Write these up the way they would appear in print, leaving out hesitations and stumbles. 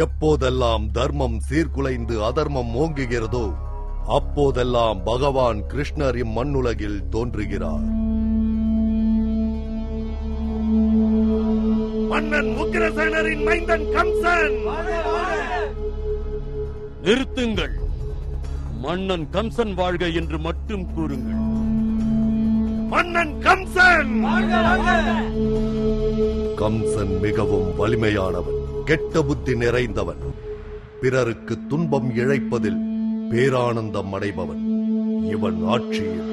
எப்போதெல்லாம் தர்மம் சீர்குலைந்து அதர்மம் ஓங்குகிறதோ அப்போதெல்லாம் பகவான் கிருஷ்ணர் இம்மண்ணுலகில் தோன்றுகிறார். மன்னன் உக்கிரசேனரின் மைந்தன் கம்சன்! நிறுத்துங்கள். மன்னன் கம்சன் வாழ்க என்று மட்டும் கூறுங்கள். மன்னன் கம்சன்! கம்சன் மிகவும் வலிமையானவன், கெட்ட புத்தி நிறைந்தவன், பிறருக்கு துன்பம் இழைப்பதில் பேரானந்தம் அடைபவன். இவன் ஆட்சியில்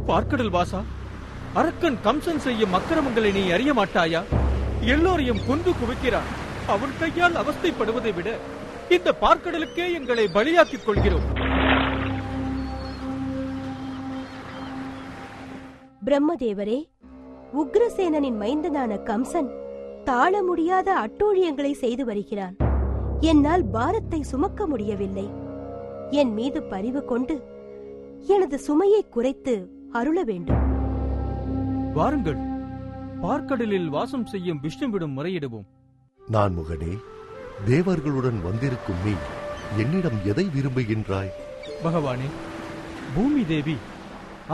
பார்க்கடல் வாசா, அரக்கன் கம்சன் செய்யும் அக்கிரமங்களை நீ அறிய மாட்டாயா? எல்லோரையும் கொண்டு குவிக்கிறான். அவன் கையால் அவஸ்தைப்படுவதை விட இந்த பார்க்கடலுக்கே எங்களை பலியாக்கிக் கொள்கிறோம். பிரம்மதேவரே, உக்ரசேனனின் மைந்தனான கம்சன் தாழ முடியாத அட்டூழியங்களை செய்து வருகிறான். என்னால் பாரத்தை சுமக்க முடியவில்லை. என் மீது பரிவு கொண்டு எனது சுமையை குறைத்து அருள வேண்டும். வாருங்கள், பார்க்கடலில் வாசம் செய்யும் விஷ்ணுவிடம் முறையிடுவோம். நான் முகனே, தேவர்களுடன் வந்திருக்கும் நீ என்னிடம் எதை விரும்புகின்றாய்? பகவானே, பூமி தேவி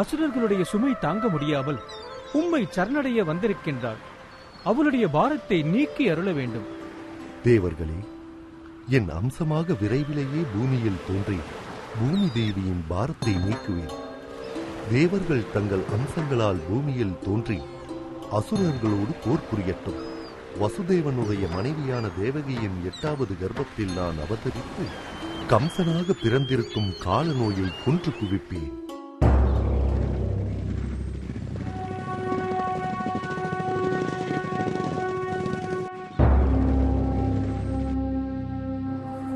அசுரர்களுடைய சுமை தாங்க முடியாமல் உம்மை சரணடைய வந்திருக்கின்றாள். அவளுடைய பாரத்தை நீக்கி அருள வேண்டும். தேவர்களே, என் அம்சமாக விரைவிலேயே பூமியில் தோன்றி பூமி தேவியின் பாரத்தை நீக்குவேன். தேவர்கள் தங்கள் அம்சங்களால் பூமியில் தோன்றி அசுரர்களோடு போர் புரியட்டும். வசுதேவனுடைய மனைவியான தேவகியின் 8வது கர்ப்பத்தில் நான் அவதரித்து கம்சனாக பிறந்திருக்கும் கால நோயை கொன்று குவிப்பேன்.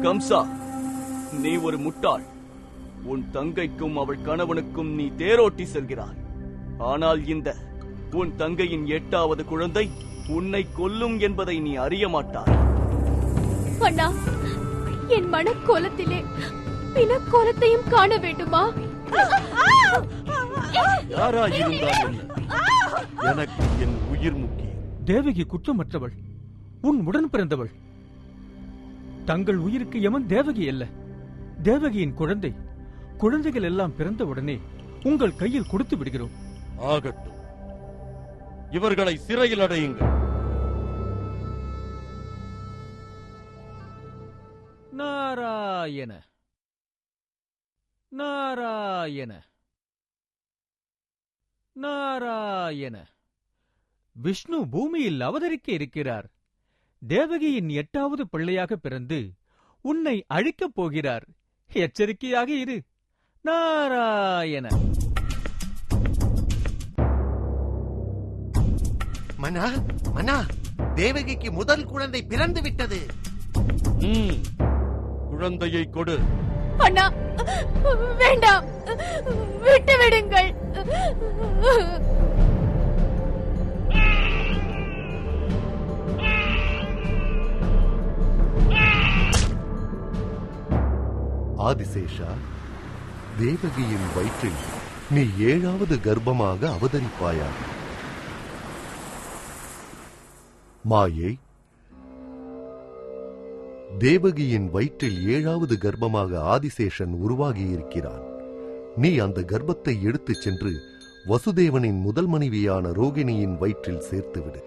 கம்சா, நீ ஒரு முட்டாள். உன் தங்கைக்கும் அவள் கணவனுக்கும் நீ தேரோட்டி செல்கிறாய். ஆனால் இந்த உன் தங்கையின் 8வது குழந்தை உன்னை கொல்லும் என்பதை நீ அறிய மாட்டாய். அண்ணா, என் மனக்கோலத்திலே பிணக்கோலத்தையும் காண வேண்டுமா? யாராயிருந்தால் எனக்கு என் உயிர் முக்கியம். தேவகி குற்றமற்றவள், உன் உடன் பிறந்தவள். தங்கள் உயிருக்கு யமன் தேவகி அல்ல, தேவகியின் குழந்தை. குழந்தைகள் எல்லாம் பிறந்தவுடனே உங்கள் கையில் கொடுத்து விடுகிறோம். ஆகட்டும், இவர்களை சிறையில் அடையுங்கள். நாராயண நாராயண நாராயண. விஷ்ணு பூமியில் அவதரிக்க இருக்கிறார். தேவகியின் 8வது பிள்ளையாக பிறந்து உன்னை அழிக்கப் போகிறார். எச்சரிக்கையாக இரு. நாராயண. மன்னா, மன்னா, தேவகிக்கு முதல் குழந்தை பிறந்து விட்டது. குழந்தையை கொடு. அண்ணா, வேண்டாம், விட்டு விடுங்கள். ஆதிசேஷா, தேவகியின் வயிற்றில் நீ 7வது கர்ப்பமாக அவதரிப்பாயாக. மாயை, தேவகியின் வயிற்றில் 7வது கர்ப்பமாக ஆதிசேஷன் உருவாகியிருக்கிறான். நீ அந்த கர்ப்பத்தை எடுத்துச் சென்று வசுதேவனின் முதல் மனைவியான ரோகிணியின் வயிற்றில் சேர்த்துவிடு.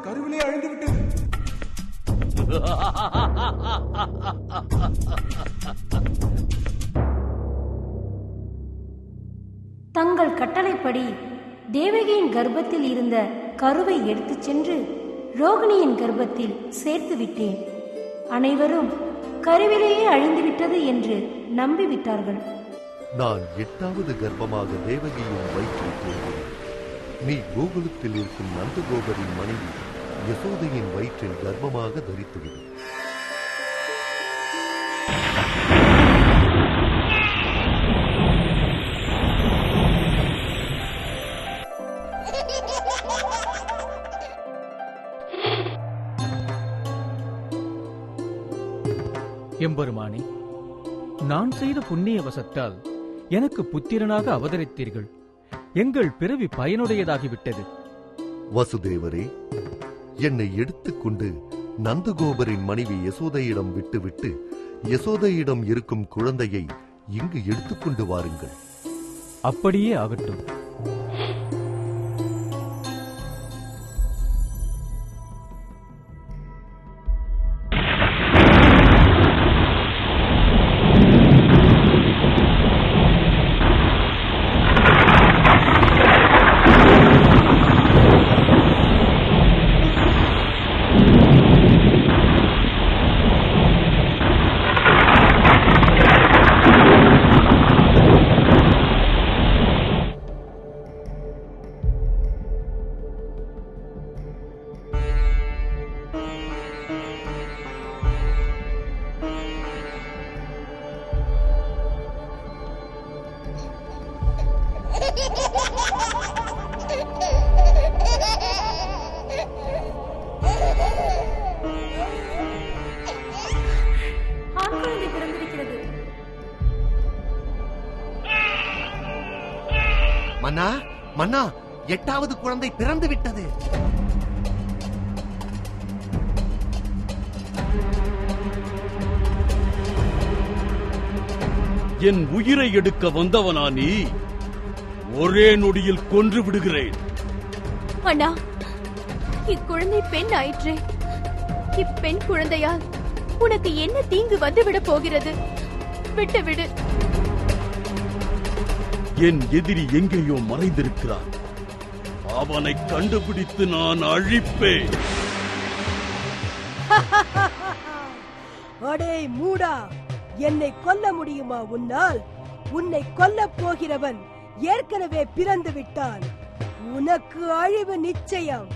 கருவிலே அழிந்து விட்டது. தங்கள் கட்டளைப்படி தேவகியின் கர்ப்பத்தில் இருந்த கருவை எடுத்துச் சென்று ரோகிணியின் கர்ப்பத்தில் சேர்த்து விட்டேன். அனைவரும் கருவிலேயே அழிந்துவிட்டது என்று நம்பிவிட்டார்கள். நான் 8வது கர்ப்பமாக தேவகியின் வயிற்றில் தோன்றினேன். நீ கோகுலத்தில் இருக்கும் நந்தகோபரின் மனைவி யசோதையின் வயிற்றில் கர்ப்பமாக தரித்துவிடும். எம்பெருமானே, நான் செய்த புண்ணிய வசத்தால் எனக்கு புத்திரனாக அவதரித்தீர்கள். எங்கள் பிறவி பயனுடையதாகிவிட்டது. வசுதேவரே, என்னை எடுத்துக்கொண்டு நந்தகோபரின் மனைவி யசோதையிடம் விட்டுவிட்டு யசோதையிடம் இருக்கும் குழந்தையை இங்கு எடுத்துக்கொண்டு வாருங்கள். அப்படியே ஆகட்டும். மன்னா, மன்னா, 8வது குழந்தை பிறந்து விட்டது. என் உயிரை எடுக்க வந்தவனா நீ? ஒரே நொடியில் கொன்று விடுகிறேன். அண்ணா, இக்குழந்தை பெண் ஆயிற்றே. இப்பெண் குழந்தையால் உனக்கு என்ன தீங்கு வந்துவிட போகிறது? விட்டுவிடு. என் எதிரி எங்கேயோ மறைந்திருக்கிறான். அவனை கண்டுபிடித்து நான் அழிப்பேன். அடே மூடா, என்னை கொல்ல முடியுமா உன்னால்? உன்னை கொல்லப் போகிறவன் ஏற்கனவே பிறந்து விட்டான். உனக்கு அழிவு நிச்சயம்.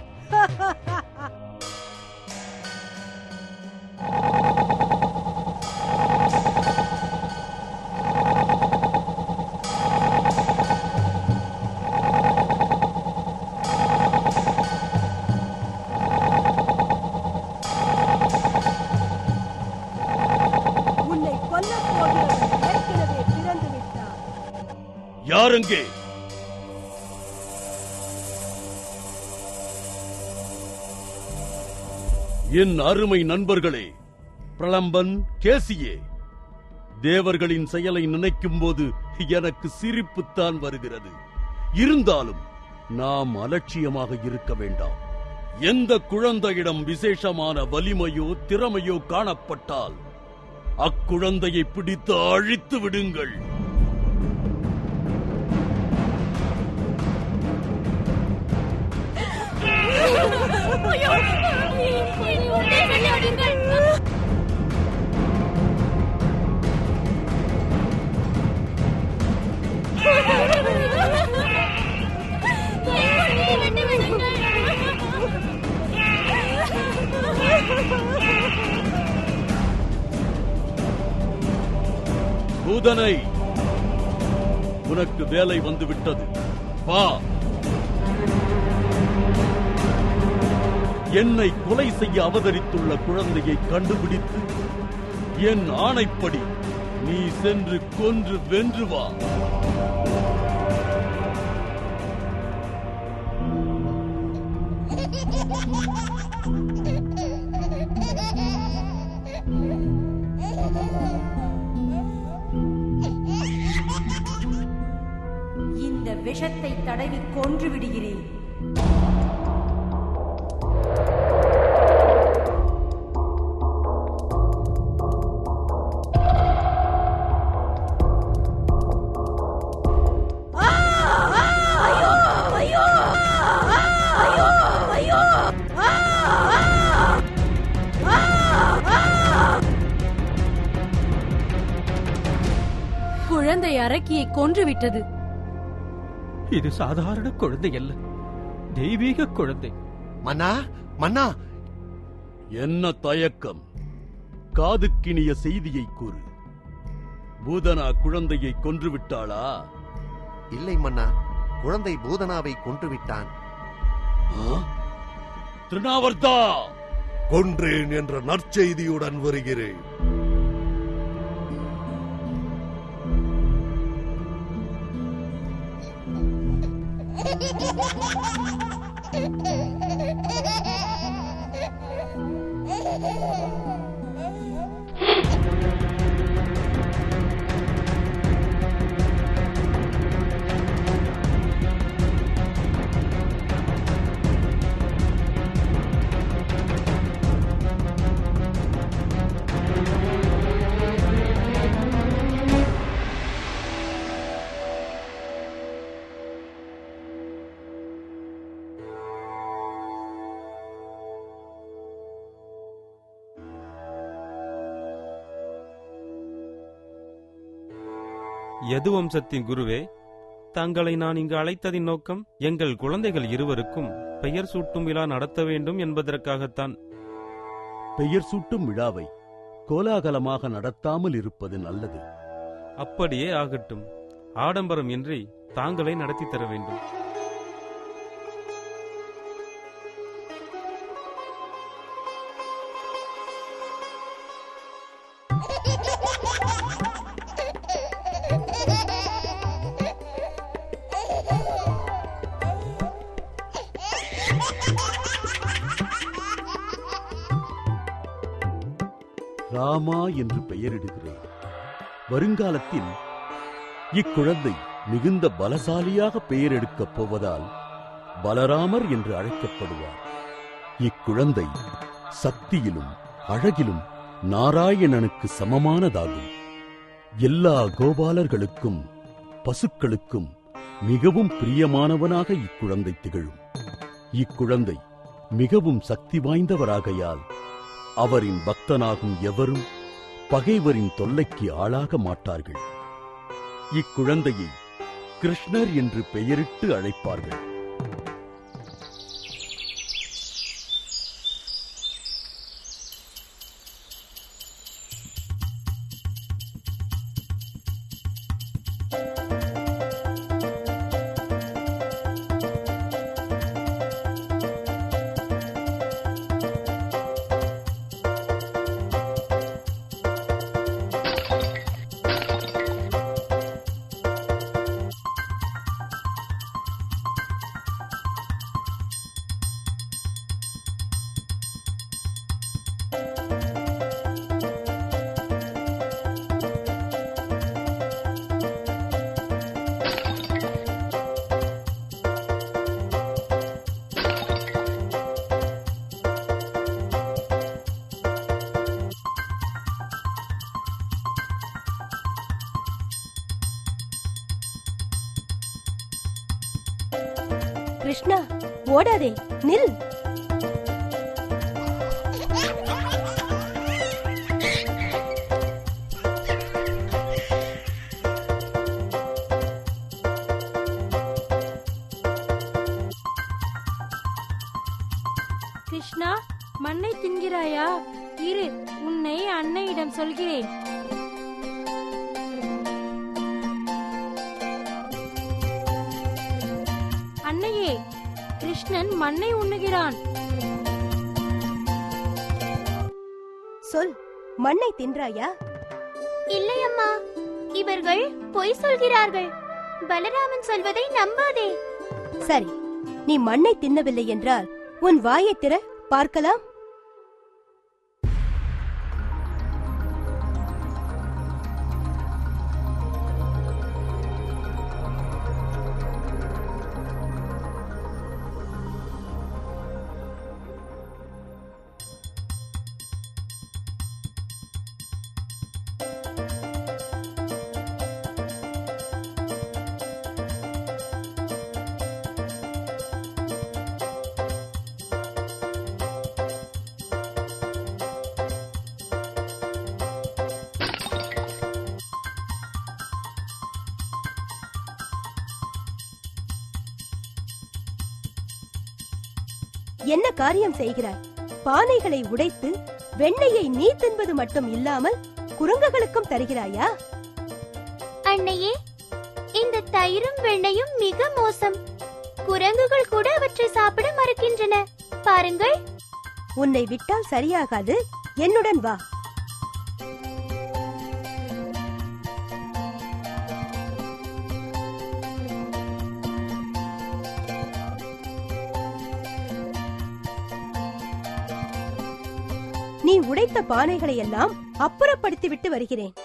யாருங்கே? என் அருமை நண்பர்களே, பிரலம்பன், கேசியே, தேவர்களின் செயலை நினைக்கும் போது எனக்கு சிரிப்புத்தான் வருகிறது. இருந்தாலும் நாம் அலட்சியமாக இருக்க வேண்டாம். எந்த குழந்தையிடம் விசேஷமான வலிமையோ திறமையோ காணப்பட்டால் அக்குழந்தையை பிடித்து அழித்து விடுங்கள். பூதனை, உனக்கு வேலை வந்துவிட்டது. வா. என்னை கொலை செய்ய அவதரித்துள்ள குழந்தையை கண்டுபிடித்து என் ஆணைப்படி நீ சென்று கொன்று வென்று வா. இந்த விஷத்தை தடவி கொன்று விடுகிறேன். குழந்தை அரக்கியை கொன்றுவிட்டது. இது சாதாரண குழந்தை அல்ல, தெய்வீக குழந்தை. மன்னா, மன்னா, என்ன தயக்கம்? காதுக்கினிய செய்தியை கூறு. பூதனா குழந்தையை கொன்றுவிட்டாளா? இல்லை மன்னா, குழந்தை பூதனாவை கொன்றுவிட்டான். திருநாவர்தா, கொன்றேன் என்ற நற்செய்தியுடன் வருகிறேன். யது வம்சத்தின் குருவே, தங்களை நான் இங்கு அழைத்ததின் நோக்கம் எங்கள் குழந்தைகள் இருவருக்கும் பெயர் சூட்டும் விழா நடத்த வேண்டும் என்பதற்காகத்தான். பெயர் சூட்டும் விழாவை கோலாகலமாக நடத்தாமல் இருப்பது நல்லது. அப்படியே ஆகட்டும். ஆடம்பரம் இன்றி தாங்களே நடத்தி தர வேண்டும். ராமா என்று பெயரிடுகிறேன். வருங்காலத்தில் இக்குழந்தை மிகுந்த பலசாலியாக பெயர் எடுக்கப் போவதால் பலராமர் என்று அழைக்கப்படுவார். இக்குழந்தை சக்தியிலும் அழகிலும் நாராயணனுக்கு சமமானதாகும். எல்லா கோபாலர்களுக்கும் பசுக்களுக்கும் மிகவும் பிரியமானவனாக இக்குழந்தை திகழும். இக்குழந்தை மிகவும் சக்தி வாய்ந்தவராகையால் அவரின் பக்தனாகும் எவரும் பகைவரின் தொல்லைக்கு ஆளாக மாட்டார்கள். இக்குழந்தையை கிருஷ்ணர் என்று பெயரிட்டு அழைப்பார்கள். கிருஷ்ணா, ஓடாதே, நில். கிருஷ்ணா, மண்ணை தின்கிறாயா? இரு, உன்னை அன்னையிடம் சொல்கிறேன். அன்னையே, கிருஷ்ணன் மண்ணை உண்ணுகிறான். சொல், மண்ணை தின்றாயா? இல்லை அம்மா, இவர்கள் பொய் சொல்கிறார்கள். பலராமன் சொல்வதை நம்பாதே. சரி, நீ மண்ணை தின்னவில்லை என்றால் உன் வாயை திற பார்க்கலாம். என்ன காரியம் செய்கிறாய்? பானைகளை உடைத்து வெண்ணெயை நீ தின்பது மட்டும் இல்லாமல் குரங்குகளுக்கும் தருகிறாயா? அன்னையே, இந்த தயிரும் வெண்ணையும் மிக மோசம். குரங்குகள் கூட அவற்றை சாப்பிட மறுக்கின்றன. பாருங்கள். உன்னை விட்டால் சரியாகாது, என்னுடன் வா. நீ உடைத்த பானைகளை எல்லாம் அப்புறப்படுத்தி விட்டு வருகிறேன்.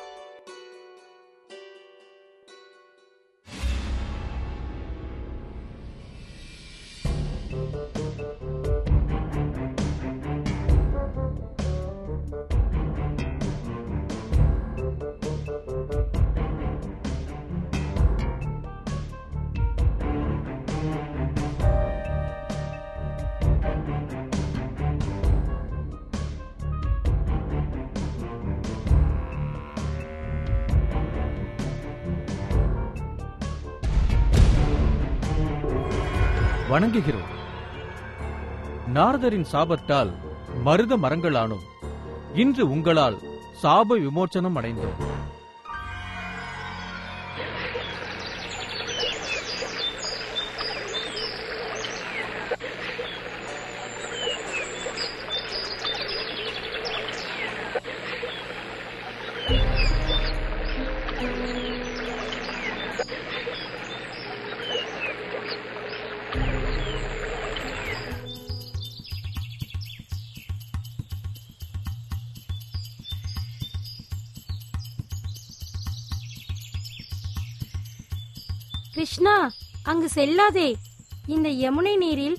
வணங்குகிறோம். நாரதரின் சாபத்தால் மருத மரங்களானோம். இன்று உங்களால் சாப விமோச்சனம் அடைந்தோம். கிருஷ்ணா, அங்கு செல்லாதே. இந்த யமுனை நீரில்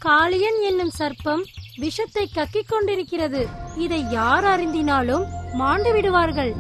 காளியன் என்னும் சர்ப்பம் விஷத்தை கக்கிக் கொண்டிருக்கிறது. இதை யார் அறிந்தினாலும் மாண்டு விடுவார்கள்.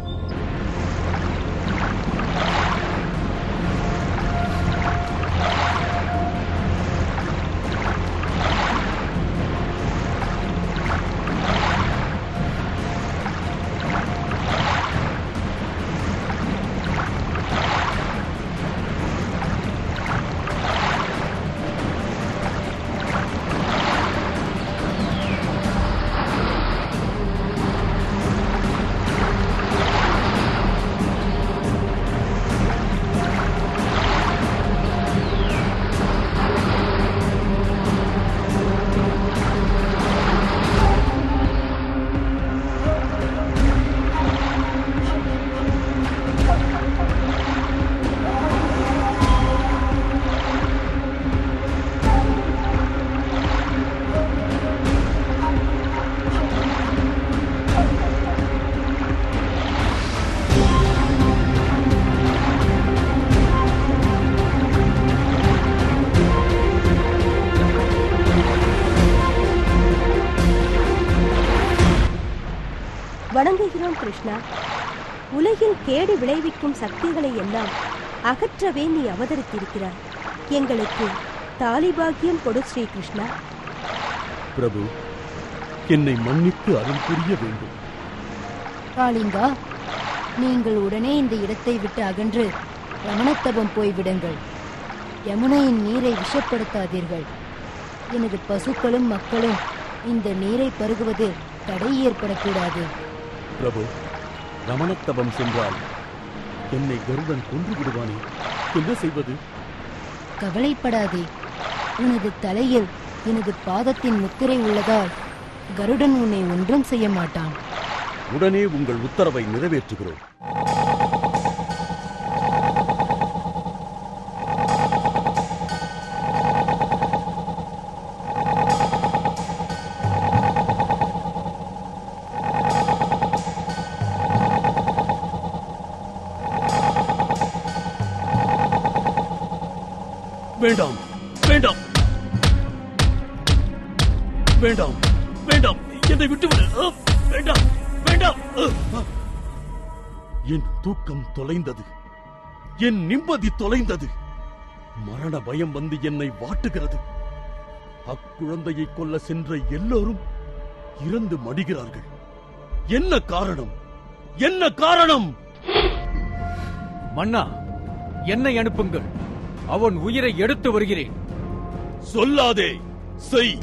வணங்குகிறோம் கிருஷ்ணா. உலகில் கேடு விளைவிக்கும் சக்திகளை எல்லாம் அகற்றவே நீ அவதரித்திருக்கிறாய். எங்களுக்கு தாலிபாக்கியம் கொடு ஸ்ரீ கிருஷ்ணா. பிரபு, என்னை மன்னித்து அருள் புரிய வேண்டும். காளிங்கா, நீங்கள் உடனே இந்த இடத்தை விட்டு அகன்று ரமணத்தபம் போய்விடுங்கள். யமுனையின் நீரை விஷப்படுத்தாதீர்கள். எனது பசுக்களும் மக்களும் இந்த நீரை பருகுவது தடை ஏற்படக்கூடாது. பிரபு, ரமணத்தபம் சென்றால் என்னை கருடன் கொன்று விடுவானே, என்ன செய்வது? கவலைப்படாதே, உனது தலையில் எனது பாதத்தின் முத்திரை உள்ளதால் கருடன் உன்னை ஒன்றும் செய்ய மாட்டான். உடனே உங்கள் உத்தரவை நிறைவேற்றுகிறோம். வேண்டாம், வேண்டாம், வேண்டாம், வேண்டாம், என்னை விட்டுவிடு. வேண்டாம், வேண்டாம். என் தூக்கம் தொலைந்தது, என் நிம்மதி தொலைந்தது. மரண பயம் வந்து என்னை வாட்டுகிறது. அக்குழந்தையை கொல்ல சென்ற எல்லோரும் இறந்து மடிகிறார்கள். என்ன காரணம்? என்ன காரணம்? மன்னா, என்னை அனுப்புங்கள். அவன் உயிரை எடுத்து வருகிறேன். சொல்லாதே, செய்.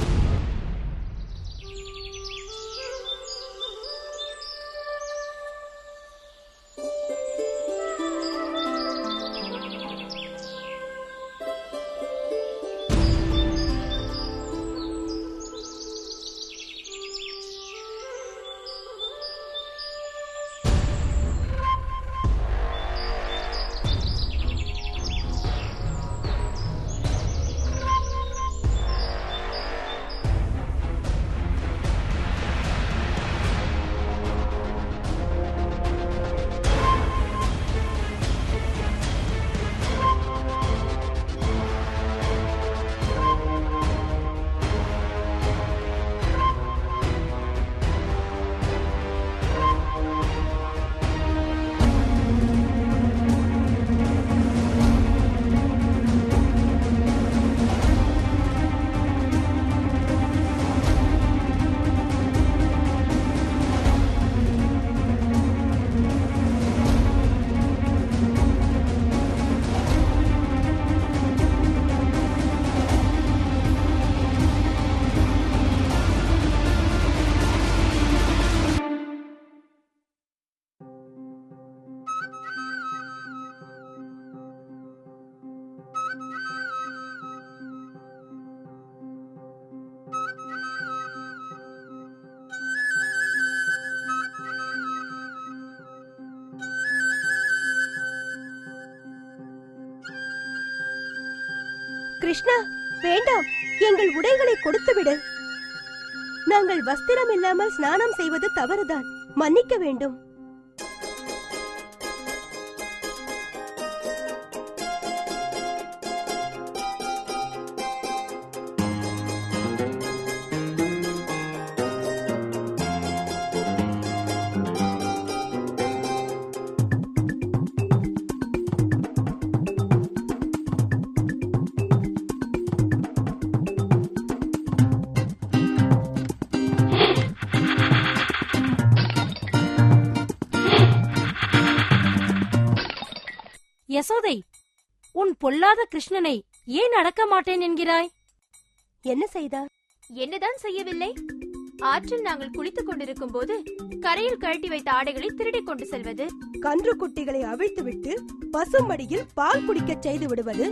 கிருஷ்ணா, வேண்டாம், எங்கள் உடைகளை கொடுத்துவிடு. நாங்கள் வஸ்திரம் இல்லாமல் ஸ்நானம் செய்வது தவறுதான். மன்னிக்க வேண்டும். யசோதை, உன் பொல்லாத கிருஷ்ணனை ஏன் அடக்க மாட்டேன் என்கிறாய்? என்ன செய்தார்? என்னதான் செய்யவில்லை? ஆற்றில் நாங்கள் குளித்துக் கொண்டிருக்கும் போது கரையில் கழட்டி வைத்த ஆடைகளை திருடிக் கொண்டு செல்வது, கன்று குட்டிகளை அவிழ்த்துவிட்டு பசுமடியில் பால் குடிக்க செய்து விடுவது,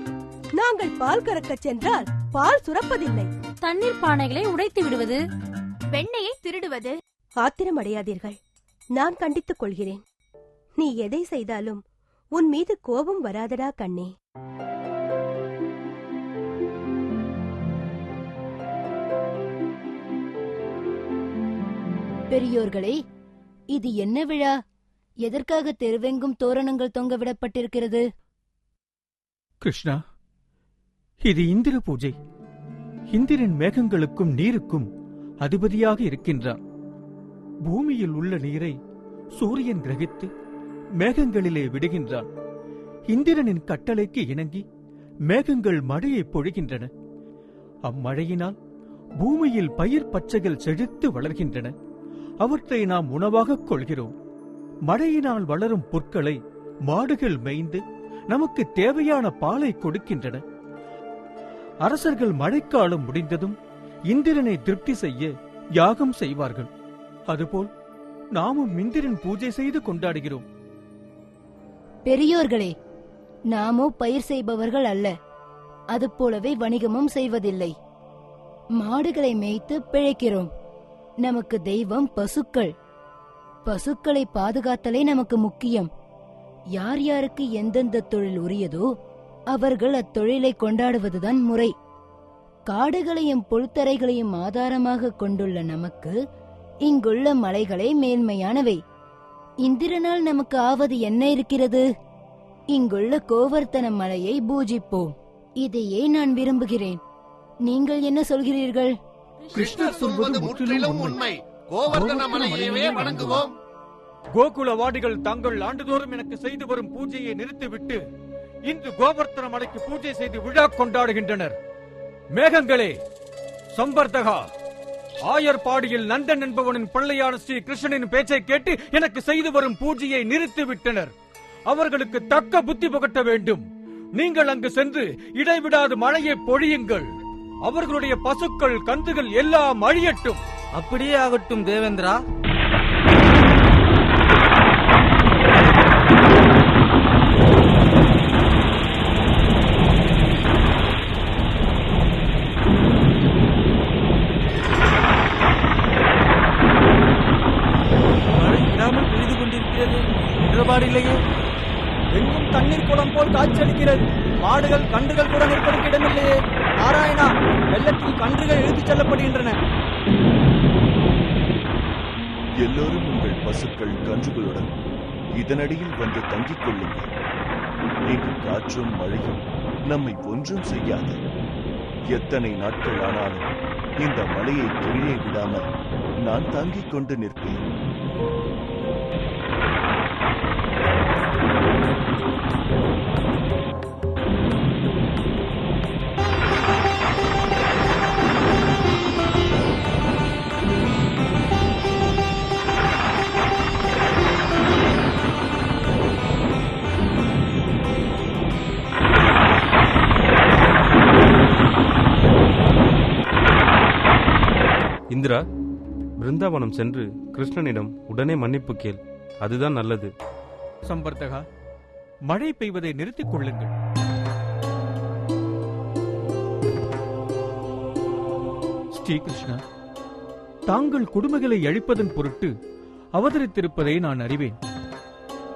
நாங்கள் பால் கறக்க சென்றால் பால் சுரப்பதில்லை, தண்ணீர் பானைகளை உடைத்து விடுவது, வெண்ணெயை திருடுவது. ஆத்திரம் அடையாதீர்கள், நான் கண்டித்துக் கொள்கிறேன். நீ எதை செய்தாலும் உன் மீது கோபம் வராதடா கண்ணே. பெரியோர்களே, இது என்ன விழா? எதற்காக தெருவெங்கும் தோரணங்கள் தொங்க விடப்பட்டிருக்கிறது? கிருஷ்ணா, இது இந்திர பூஜை. இந்திரன் மேகங்களுக்கும் நீருக்கும் அதிபதியாக இருக்கின்றான். பூமியில் உள்ள நீரை சூரியன் கிரகித்து மேகங்களிலே விடுகின்றான். இந்திரனின் கட்டளைக்கு இணங்கி மேகங்கள் மழையை பொழிகின்றன. அம்மழையினால் பூமியில் பயிர் பச்சைகள் செழித்து வளர்கின்றன. அவற்றை நாம் உணவாகக் கொள்கிறோம். மழையினால் வளரும் புற்களை மாடுகள் மேய்ந்து நமக்கு தேவையான பாலை கொடுக்கின்றன. அரசர்கள் மழைக்காலம் முடிந்ததும் இந்திரனை திருப்தி செய்ய யாகம் செய்வார்கள். அதுபோல் நாமும் இந்திரன் பூஜை செய்து கொண்டாடுகிறோம். பெரியோர்களே, நாமோ பயிர் செய்பவர்கள் அல்ல. அதுபோலவே வணிகமும் செய்வதில்லை. மாடுகளை மேய்த்து பிழைக்கிறோம். நமக்கு தெய்வம் பசுக்கள். பசுக்களை பாதுகாத்தலே நமக்கு முக்கியம். யார் யாருக்கு எந்தெந்த தொழில் உரியதோ அவர்கள் அத்தொழிலை கொண்டாடுவதுதான் முறை. காடுகளையும் புல்தரைகளையும் ஆதாரமாக கொண்டுள்ள நமக்கு இங்குள்ள மலைகளே மேன்மையானவை. இந்திரனால் நமக்கு ஆவது என்ன இருக்கிறது? இங்குள்ள கோவர்த்தன மலையை பூஜிப்போம். இதையே நான் விரும்புகிறேன். நீங்கள் என்ன சொல்கிறீர்கள்? கிருஷ்ணர் சொல்வது முற்றிலும் உண்மை. கோவர்த்தன மலையையே வணங்குவோம். கோகுலவாடிகள் தாங்கள் ஆண்டுதோறும் எனக்கு செய்து வரும் பூஜையை நிறுத்திவிட்டு இன்று கோவர்த்தன மலைக்கு பூஜை செய்து விழா கொண்டாடுகின்றனர். மேகங்களே, சம்பர்தகா, ஆயர்பாடியில் நந்தன் என்பவனின் பிள்ளையான ஸ்ரீ கிருஷ்ணனின் பேச்சை கேட்டு எனக்கு செய்து வரும் பூஜையை நிறுத்திவிட்டனர். அவர்களுக்கு தக்க புத்தி புகட்ட வேண்டும். நீங்கள் அங்கு சென்று இடைவிடாது மழையை பொழியுங்கள். அவர்களுடைய பசுக்கள் கன்றுகள் எல்லாம் அழியட்டும். அப்படியே ஆகட்டும் தேவேந்திரா. இல்லையே, எங்கும் தண்ணீர் குளம் போல் காட்சியளிக்கிறது. மாடுகள் கன்றுகள் கூட நிற்பதற்கு இடமில்லையே. நாராயணா, வெள்ளத்தில் கன்றுகள் இழுத்துச் செல்லப்படுகின்றன. எல்லோரும் உங்கள் பசுக்கள் கன்றுகளுடன் இதனடியில் வந்து தங்கிக் கொள்ளுங்கள். இங்கு காற்றும் மழையும் நம்மை ஒன்றும் செய்யாது. எத்தனை நாட்கள் ஆனாலும் இந்த மலையை கீழே விடாமல் நான் தாங்கிக் கொண்டு நிற்பேன். இந்திரா, பிருந்தாவனம் சென்று கிருஷ்ணனிடம் உடனே மன்னிப்பு கேள். அதுதான் நல்லது. சம்பர்தகா, மழை பெய்வதை நிறுத்திக் கொள்ளுங்கள். ஸ்ரீகிருஷ்ணா, தாங்கள் கொடுமைகளை அழிப்பதன் பொருட்டு அவதரித்திருப்பதை நான் அறிவேன்.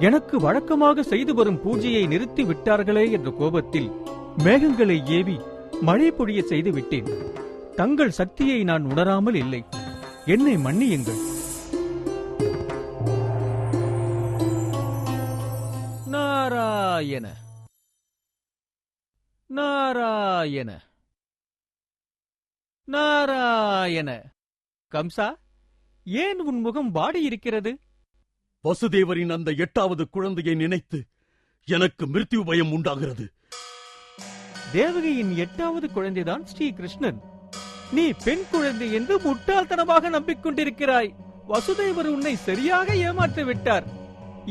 எனக்கு வழக்கமாக செய்து வரும் பூஜையை நிறுத்தி விட்டார்களே என்ற கோபத்தில் மேகங்களை ஏவி மழை பொழிய செய்து விட்டேன். தங்கள் சக்தியை நான் உணராமல் இல்லை. என்னை மன்னியுங்கள். நாராயண நாராயண நாராயண. கம்சா, ஏன் உன் முகம் வாடி இருக்கிறது? வசுதேவரின் அந்த 8வது குழந்தையை நினைத்து எனக்கு மிருத்யு பயம் உண்டாகிறது. தேவகியின் 8வது குழந்தைதான் ஸ்ரீ கிருஷ்ணன். நீ பெண் குழந்தை என்று முட்டாள்தனமாக நம்பிக்கொண்டிருக்கிறாய். வசுதேவர் உன்னை சரியாக ஏமாற்றி விட்டார்.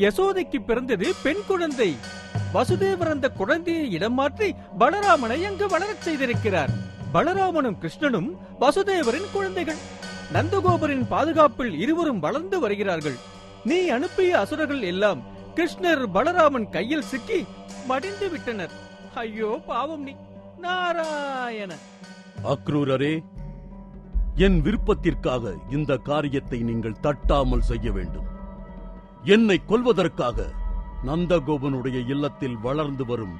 யசோதைக்கு பிறந்தது பெண் குழந்தை. வசுதேவர் அந்த குழந்தையை இடம் மாற்றி பலராமனை அங்கு வளரச் செய்திருக்கிறார். பலராமனும் கிருஷ்ணனும் வசுதேவரின் குழந்தைகள். நந்தகோபரின் பாதுகாப்பில் இருவரும் வளர்ந்து வருகிறார்கள். நீ அனுப்பிய அசுரர்கள் எல்லாம் கிருஷ்ணர் பலராமன் கையில் சிக்கி மடிந்து விட்டனர். ஐயோ பாவம் நீ. நாராயண. அக்ரூரரே, என் விருப்பத்திற்காக இந்த காரியத்தை நீங்கள் தட்டாமல் செய்ய வேண்டும். என்னை கொல்வதற்காக நந்தகோபனுடைய இல்லத்தில் வளர்ந்து வரும்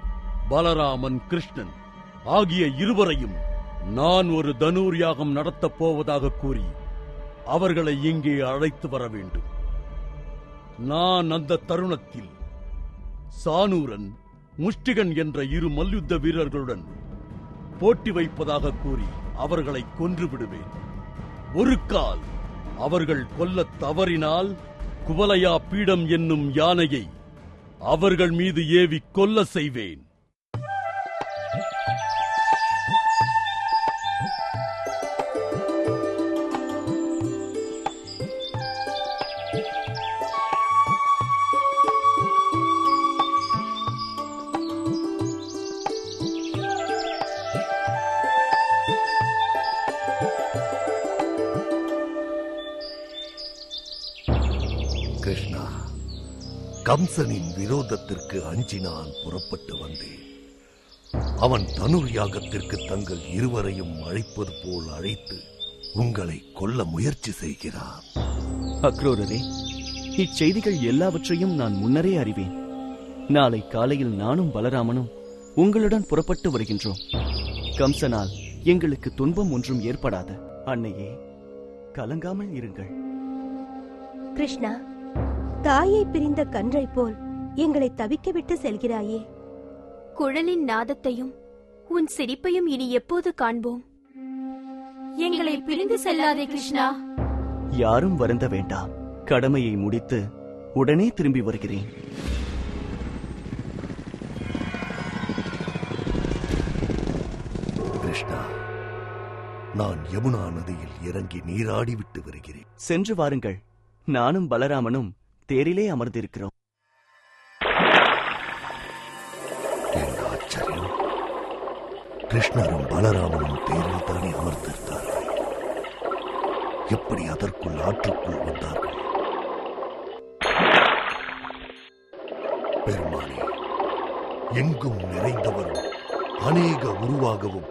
பலராமன், கிருஷ்ணன் ஆகிய இருவரையும் நான் ஒரு தனூர் யாகம் நடத்தப் போவதாக கூறி அவர்களை இங்கே அழைத்து வர வேண்டும். நான் அந்த தருணத்தில் சானூரன், முஷ்டிகன் என்ற 2 மல்யுத்த வீரர்களுடன் போட்டி வைப்பதாக கூறி அவர்களை கொன்று விடுவேன். ஒரு கால் அவர்கள் கொல்லத் தவறினால் குவலயா பீடம் என்னும் யானையை அவர்கள் மீது ஏவி கொல்ல செய்வேன். கிருஷ்ணா, கம்சனின் விரோதத்திற்கு அஞ்சி நான் புறப்பட்டு வந்தேன். அவன் தனுர் யாகத்திற்கு தங்கள் இருவரையும் அழைப்பது போல் அழைத்து உங்களை கொல்ல முயற்சி செய்கிறான். அக்ரூரரே, இச்செய்திகள் எல்லாவற்றையும் நான் முன்னரே அறிவேன். நாளை காலையில் நானும் பலராமனும் உங்களுடன் புறப்பட்டு வருகின்றோம். கம்சனால் எங்களுக்கு துன்பம் ஒன்றும் ஏற்படாது. அன்னையே, கலங்காமல் இருங்கள். கிருஷ்ணா, தாயை பிரிந்த கன்றை போல் எங்களை தவிக்க விட்டு செல்கிறாயே. குழலின் நாதத்தையும் உன் சிரிப்பையும் இனி எப்போது காண்போம்? எங்களை பிரிந்து செல்லாதே கிருஷ்ணா. யாரும் வருந்த வேண்டாம். கடமையை முடித்து உடனே திரும்பி வருகிறேன். கிருஷ்ணா, நான் யமுனா நதியில் இறங்கி நீராடி விட்டு வருகிறேன். சென்று வாருங்கள். நானும் பலராமனும் தேரிலே அமர்ந்திருக்கிறோம். ஆச்சரியம், கிருஷ்ணரும் பலராமனும் தேரில் தானே அமர்ந்திருந்தார்கள். எப்படி அதற்குள் ஆற்றுக்குள் வந்தார்கள்? பெருமானே, எங்கும் நிறைந்தவரும் அநேக உருவாகவும்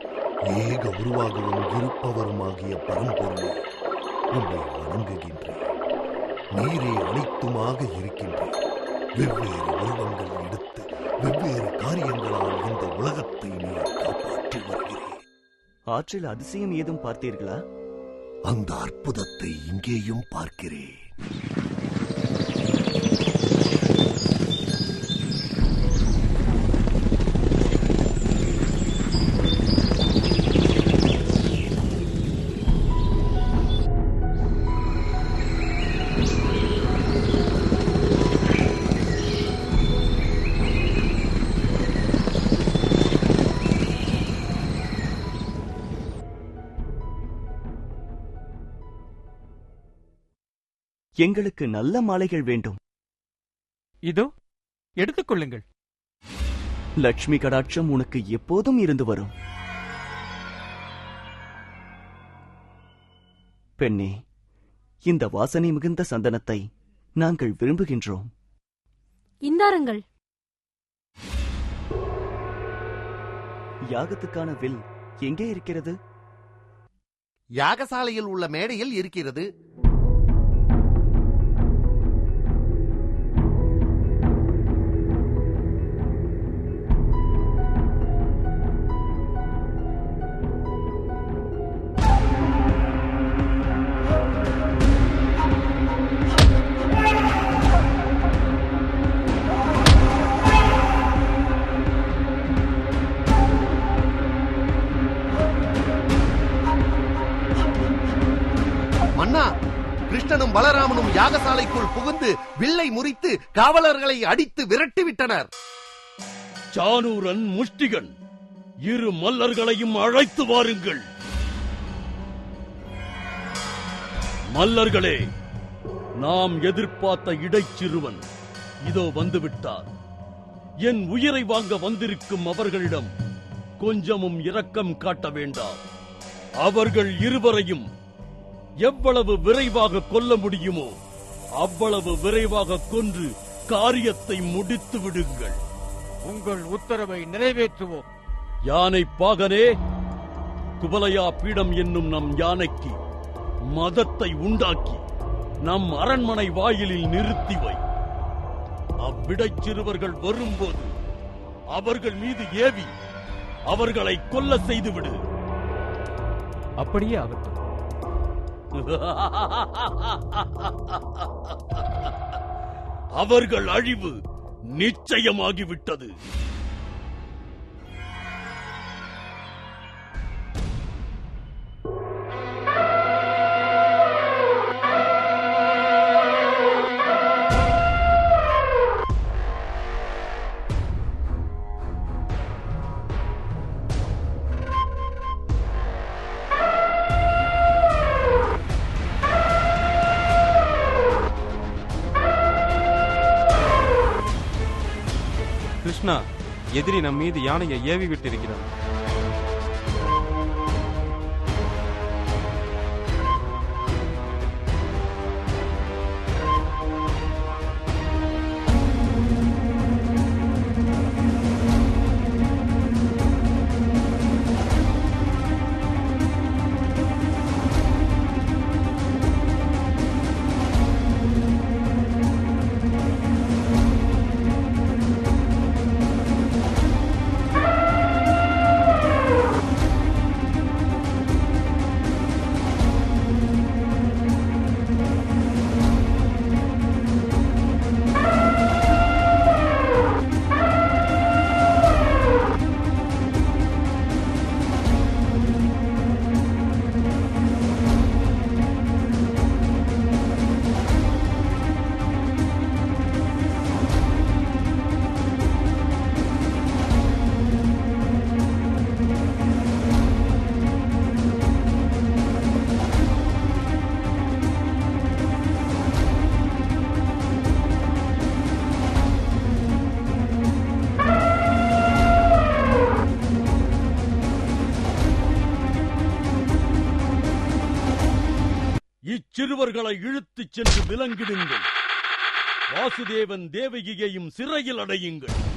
ஏக உருவாகவும் இருப்பவருமாகிய பரம்பொருளே, உம்மை வணங்குகின்றேன். நீரே அனைத்துமாக இருக்கின்றேன். வெவ்வேறு உருவங்கள் எடுத்து வெவ்வேறு காரியங்களால் இந்த உலகத்தை நீர் காப்பாற்றி வருகிறேன். ஆற்றில் அதிசயம் ஏதும் பார்த்தீர்களா? அந்த அற்புதத்தை இங்கேயும் பார்க்கிறேன். எங்களுக்கு நல்ல மாலைகள் வேண்டும். இதோ எடுத்துக்கொள்ளுங்கள். லட்சுமி கடாட்சம் உனக்கு எப்போதும் இருந்து வரும். பெண்ணே, இந்த வாசனை மிகுந்த சந்தனத்தை நாங்கள் விரும்புகின்றோம். இந்தாருங்கள். யாகத்துக்கான வில் எங்கே இருக்கிறது? யாகசாலையில் உள்ள மேடையில் இருக்கிறது. கிருஷ்ணனும் பலராமனும் யாகசாலைக்குள் புகுந்து வில்லை முறித்து காவலர்களை அடித்து விரட்டிவிட்டனர். சானூரன், முஷ்டிகன், இரு மல்லர்களையும் அழைத்து வாருங்கள். மல்லர்களே, நாம் எதிர்பார்த்த இடைச்சிறுவன் இதோ வந்துவிட்டார். என் உயிரை வாங்க வந்திருக்கும் அவர்களிடம் கொஞ்சமும் இரக்கம் காட்ட வேண்டாம். அவர்கள் இருவரையும் எவ்வளவு விரைவாக கொல்ல முடியுமோ அவ்வளவு விரைவாக கொன்று காரியத்தை முடித்து விடுங்கள். உங்கள் உத்தரவை நிறைவேற்றுவோம். யானை பாகனே, குவலயா பீடம் என்னும் நம் யானைக்கு மதத்தை உண்டாக்கி நம் அரண்மனை வாயிலில் நிறுத்தி வை. அவ்விடைச் சிறுவர்கள் வரும்போது அவர்கள் மீது ஏவி அவர்களை கொல்ல செய்துவிடு. அப்படியே ஆகட்டும். அவர்கள் அழிவு நிச்சயமாகிவிட்டது. கிருஷ்ணா, எதிரி நம் மீது யானையை ஏவி விட்டிருக்கிறார். இச்சிறுவர்களை இழுத்துச் சென்று விலங்கிடுங்கள். வாசுதேவன் தேவகியையும் சிறையில் அடையுங்கள்.